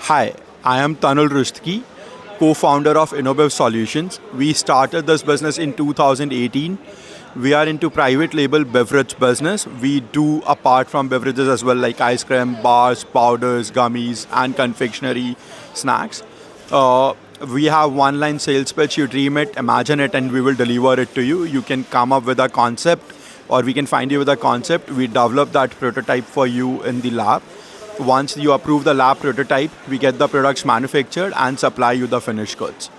Hi, I am Tanul Rustagi, co-founder of Innobev Solutions. We started this business in 2018. We are into private label beverage business. We do apart from beverages as well, like ice cream, bars, powders, gummies, and confectionery snacks. Uh, we have one line sales pitch. You dream it, imagine it, and we will deliver it to you. You can come up with a concept, or we can find you with a concept. We develop that prototype for you in the lab. Once you approve the lab prototype, we get the products manufactured and supply you the finished goods.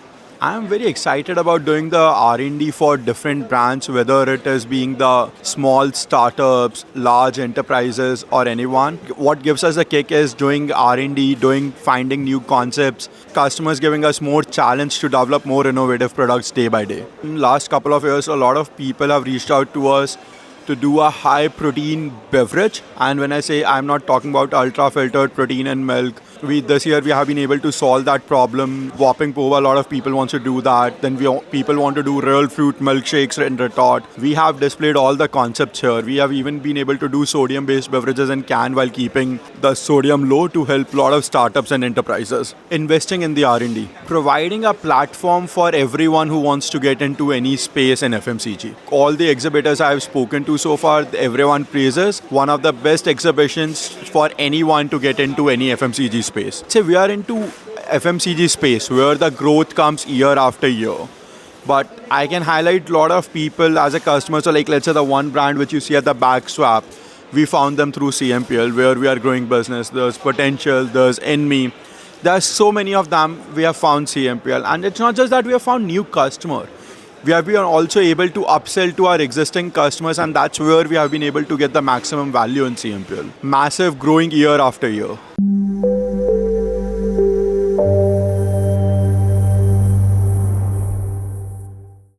I am very excited about doing the R&D for different brands, whether it is being the small startups, large enterprises, or anyone. What gives us a kick is doing R&D, finding new concepts, customers giving us more challenge to develop more innovative products day by day. In the last couple of years, a lot of people have reached out to us to do a high protein beverage. And when I say, I'm not talking about ultra filtered protein and milk. This year we have been able to solve that problem. Whopping Pova, a lot of people want to do that. Then people want to do real fruit milkshakes in retort. We have displayed all the concepts here. We have even been able to do sodium based beverages in can while keeping the sodium low to help a lot of startups and enterprises. Investing in the R&D. Providing a platform for everyone who wants to get into any space in FMCG. All the exhibitors I have spoken to so far, everyone praises one of the best exhibitions for anyone to get into any FMCG space. So we are into FMCG space where the growth comes year after year. But I can highlight a lot of people as a customer. So like let's say the one brand which you see at the back swap, we found them through CMPL where we are growing business. There's Potential, there's Enme. There's so many of them we have found CMPL. And it's not just that we have found new customer. We have been also able to upsell to our existing customers, and that's where we have been able to get the maximum value in CMPL. Massive growing year after year.